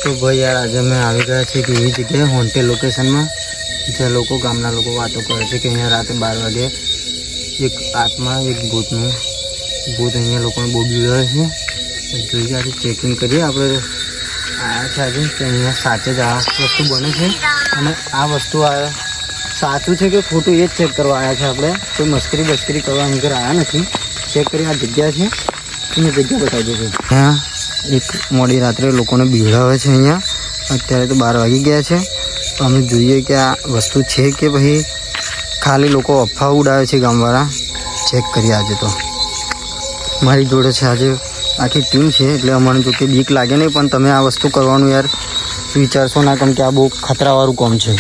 તો ભાઈ યાર આજે અમે આવી ગયા છીએ કે એવી જગ્યાએ હોન્ટેડ લોકેશનમાં જ્યાં લોકો ગામના લોકો વાતો કરે છે કે અહીંયા રાતે 12 વાગે એક આત્મા એક ભૂત અહીંયા લોકોને બહુ બીવડાવે છે. જોઈએ આજે ચેકિંગ કરીએ. આપણે આવ્યા છે આજે કે અહીંયા સાચે જ આ વસ્તુ બને છે અને આ વસ્તુ સાચું છે કે ખોટું એ જ ચેક કરવા આવ્યા છે. આપણે કોઈ મસ્કરી કરવા અહીં ઘર આવ્યા નથી. ચેક કરી આ જગ્યા છે એની જગ્યા બતાવી દે છે. ત્યાં એક મોડી રાત્રે લોકોને બીવડાવે છે. અહીંયા અત્યારે તો 12 વાગી ગયા છે. તો અમે જોઈએ કે આ વસ્તુ છે કે ભાઈ ખાલી લોકો અફવા ઉડાવે છે ગામવાળા. ચેક કરીએ આજે. તો મારી જોડે છે આજે આખી ટીમ છે એટલે અમને જો કે બીક લાગે નહીં, પણ તમે આ વસ્તુ કરવાનું યાર વિચારશો ના, કેમ કે આ બહુ ખતરાવાળું કામ છે.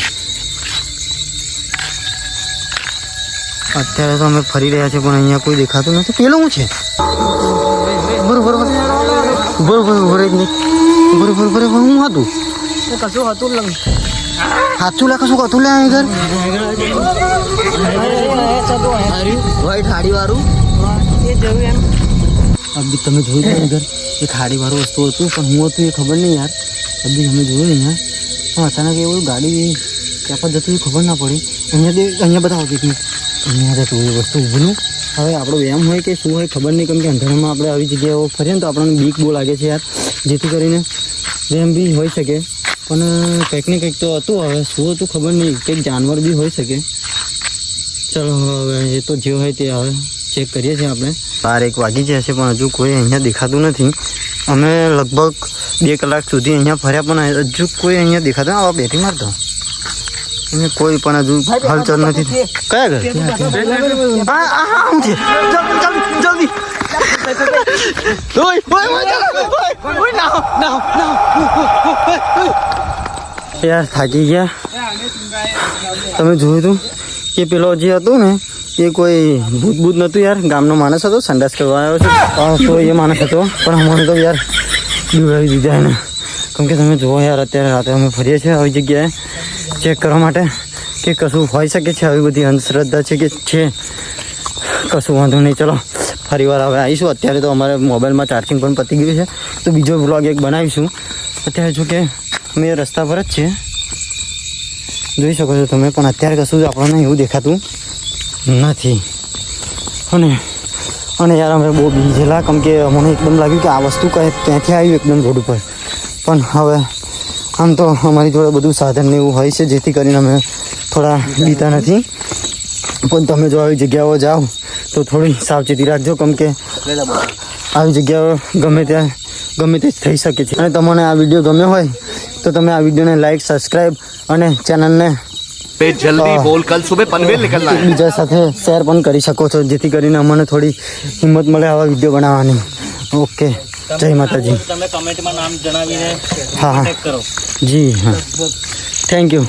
અત્યારે તો અમે ફરી રહ્યા છીએ પણ અહીંયા કોઈ દેખાતું નથી. પેલું શું છે? બરોબર હું હતું કશું હતું સાચું લે કશું હતું લે ઘર વ્હાઈટ હાડી વાળું એ જોયું એમ. અભી તમે જોયું ઘર એક હાડી વાળું વસ્તુ હતું, પણ હું હતું એ ખબર નહીં યાર. અભી અમે જોયું અહીંયા પણ અચાનક એવું ગાડી ત્યાં પર જતું એ ખબર ના પડી. અહીંયા બતાવો કે અહીંયા જતું એ વસ્તુ ઊભું. હવે આપણો વ્યાયામ હોય કે શું હોય ખબર નહીં, કેમ કે અંધારામાં આપણે આવી જગ્યાએ ફરીએ ને તો આપણને બીક બહુ લાગે છે યાર. જેથી કરીને જેમ બી હોઈ શકે, પણ કંઈક ને કંઈક તો હતું. હવે શું હતું ખબર નહીં, કંઈક જાનવર બી હોઈ શકે. ચલો હવે એ તો જે હોય તે હવે ચેક કરીએ છીએ આપણે. 12-1 વાગી જાય છે પણ હજુ કોઈ અહીંયા દેખાતું નથી. અમે લગભગ 2 કલાક સુધી અહીંયા ફર્યા પણ હજુ કોઈ અહીંયા દેખાતું. આવા બેઠી મારતો અહીંયા કોઈ પણ હજુ હલચલ નથી. કયા ઘર? હા શું છે? જલ્દી યાર થાકી ગયા. તમે જોયું હતું કે પેલો જે હતું ને એ કોઈ ભૂત નહોતું યાર, ગામનો માણસ હતો. સંડાસ કરવા આવ્યો છે તો એ માણસ હતો, પણ અમને તો યાર બીવડાવી દીધા એને. કેમ કે તમે જુઓ યાર અત્યારે રાતે અમે ફરીએ છીએ આવી જગ્યાએ ચેક કરવા માટે કે કશું હોઈ શકે છે. આવી બધી અંધશ્રદ્ધા છે કે છે કશું વાંધો નહીં. ચલો ફરી વાર હવે આવીશું. અત્યારે તો અમારે મોબાઈલમાં ચાર્જિંગ પણ પતી ગયું છે તો બીજો વ્લોગ એક બનાવીશું. અત્યારે જો કે અમે રસ્તા પર જ છીએ, જોઈ શકો છો તમે, પણ અત્યારે કશું જ આપણને એવું દેખાતું નથી. અને યાર અમે બહુ બીજેલા, કેમ કે અમને એકદમ લાગ્યું કે આ વસ્તુ ક્યાંથી આવ્યું એકદમ રોડ ઉપર. પણ હવે આમ તો અમારી જોડે બધું સાધન ને એવું હોય છે જેથી કરીને અમે થોડા બીતા નથી. પણ તમે જો આવી જગ્યાઓ જાઓ તો થોડી સાવચેતી રાખજો, કેમ કે આવી જગ્યાઓ ગમે તે થઈ શકે છે. અને તમને આ વિડીયો ગમ્યો હોય તો તમે આ વિડીયોને લાઈક, સબસ્ક્રાઈબ અને ચેનલને જલ્દી બોલ કલ સુબહ પનવેલ નિકલના હે. બીજા સાથે શેર પણ કરી શકો છો, જેથી કરીને અમને થોડી હિંમત મળે આવા વિડીયો બનાવવાની. ઓકે, જય માતાજી. તમે કમેન્ટમાં નામ જણાવીને હા કરો. જી હા, થેન્ક યુ.